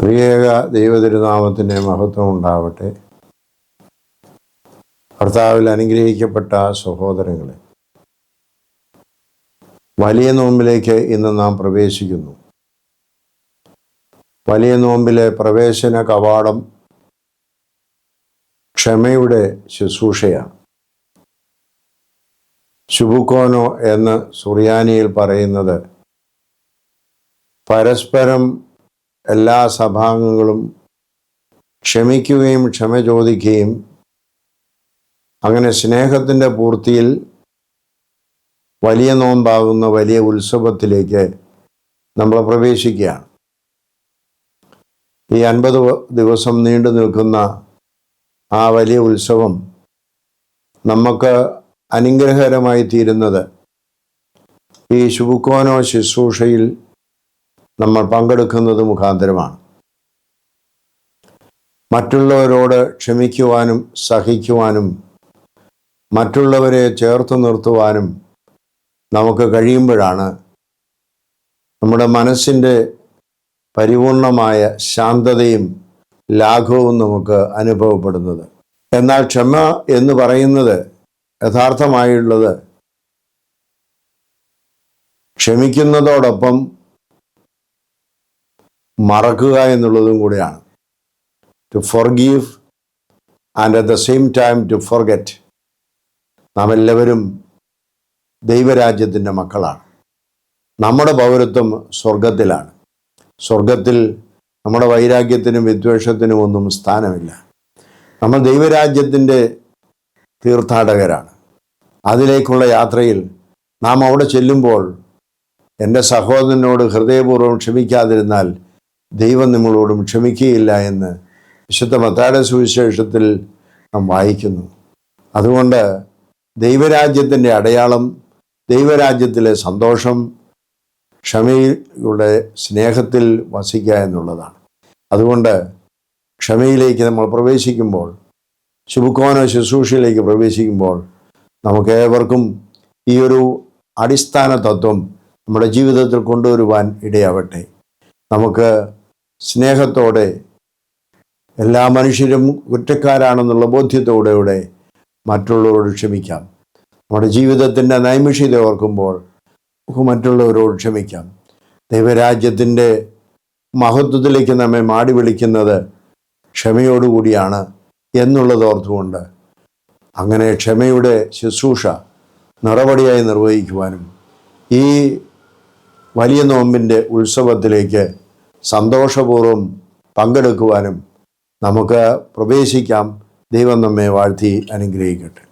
ത്രിയേക ദൈവതിരുനാമത്തിൻ്റെ മഹത്വം ഉണ്ടാവട്ടെ. കർത്താവിൽ അനുഗ്രഹിക്കപ്പെട്ട സഹോദരങ്ങളെ, വലിയ നോമ്പിലേക്ക് ഇന്ന് നാം പ്രവേശിക്കുന്നു. വലിയ നോമ്പിലെ പ്രവേശന കവാടം ക്ഷമയുടെ ശുശ്രൂഷയാണ്. ശുബുക്കോനോ എന്ന് സുറിയാനിയിൽ പറയുന്നത് പരസ്പരം എല്ലാ സഭാംഗങ്ങളും ക്ഷമിക്കുകയും ക്ഷമ ചോദിക്കുകയും അങ്ങനെ സ്നേഹത്തിൻ്റെ പൂർത്തിയിൽ വലിയ നോമ്പാകുന്ന വലിയ ഉത്സവത്തിലേക്ക് നമ്മൾ പ്രവേശിക്കുകയാണ്. ഈ 50 ദിവസം നീണ്ടു നിൽക്കുന്ന ആ വലിയ ഉത്സവം നമുക്ക് അനുഗ്രഹകരമായി തീരുന്നത് ഈ ശുബുക്കോനോ ശുശ്രൂഷയിൽ നമ്മൾ പങ്കെടുക്കുന്നത് മുഖാന്തരമാണ്. മറ്റുള്ളവരോട് ക്ഷമിക്കുവാനും സഹിക്കുവാനും മറ്റുള്ളവരെ ചേർത്ത് നിർത്തുവാനും നമുക്ക് കഴിയുമ്പോഴാണ് നമ്മുടെ മനസ്സിൻ്റെ പരിപൂർണമായ ശാന്തതയും ലാഘവവും നമുക്ക് അനുഭവപ്പെടുന്നത്. എന്നാൽ ക്ഷമ എന്ന് പറയുന്നത് യഥാർത്ഥമായുള്ളത് ക്ഷമിക്കുന്നതോടൊപ്പം മറക്കുക എന്നുള്ളതും കൂടിയാണ്. To forgive and at the same time to forget. നാം എല്ലാവരും ദൈവരാജ്യത്തിൻ്റെ മക്കളാണ്. നമ്മുടെ പൗരത്വം സ്വർഗത്തിലാണ്. സ്വർഗത്തിൽ നമ്മുടെ വൈരാഗ്യത്തിനും വിദ്വേഷത്തിനും ഒന്നും സ്ഥാനമില്ല. നമ്മൾ ദൈവരാജ്യത്തിൻ്റെ തീർത്ഥാടകരാണ്. അതിലേക്കുള്ള യാത്രയിൽ നാം അവിടെ ചെല്ലുമ്പോൾ എൻ്റെ സഹോദരനോട് ഹൃദയപൂർവ്വം ക്ഷമിക്കാതിരുന്നാൽ ദൈവം നിങ്ങളോടും ക്ഷമിക്കുകയില്ല എന്ന് വിശുദ്ധ മത്തായിയുടെ സുവിശേഷത്തിൽ നാം വായിക്കുന്നു. അതുകൊണ്ട് ദൈവരാജ്യത്തിൻ്റെ അടയാളം, ദൈവരാജ്യത്തിലെ സന്തോഷം ക്ഷമയുടെ സ്നേഹത്തിൽ വസിക്കുക എന്നുള്ളതാണ്. അതുകൊണ്ട് ക്ഷമയിലേക്ക് നമ്മൾ പ്രവേശിക്കുമ്പോൾ, ശുബുക്കോനോ ശുശ്രൂഷയിലേക്ക് പ്രവേശിക്കുമ്പോൾ നമുക്കേവർക്കും ഈ ഒരു അടിസ്ഥാന തത്വം നമ്മുടെ ജീവിതത്തിൽ കൊണ്ടുവരുവാൻ ഇടയാവട്ടെ. നമുക്ക് സ്നേഹത്തോടെ എല്ലാ മനുഷ്യരും കുറ്റക്കാരാണെന്നുള്ള ബോധ്യത്തോടെ മറ്റുള്ളവരോട് ക്ഷമിക്കാം. നമ്മുടെ ജീവിതത്തിൻ്റെ നൈമിഷികത ഓർക്കുമ്പോൾ നമുക്ക് മറ്റുള്ളവരോട് ക്ഷമിക്കാം. ദൈവരാജ്യത്തിൻ്റെ മഹത്വത്തിലേക്ക് നമ്മെ മാടി വിളിക്കുന്നത് ക്ഷമയോടുകൂടിയാണ് എന്നുള്ളത് ഓർത്തുകൊണ്ട് അങ്ങനെ ക്ഷമയുടെ ശുശ്രൂഷ നിറപടിയായി നിർവഹിക്കുവാനും ഈ വലിയ നോമ്പിൻ്റെ ഉത്സവത്തിലേക്ക് സന്തോഷപൂർവ്വം പങ്കെടുക്കുവാനും നമുക്ക് പ്രവേശിക്കാം. ദൈവം നമ്മെ വാഴ്ത്തി അനുഗ്രഹിക്കട്ടെ.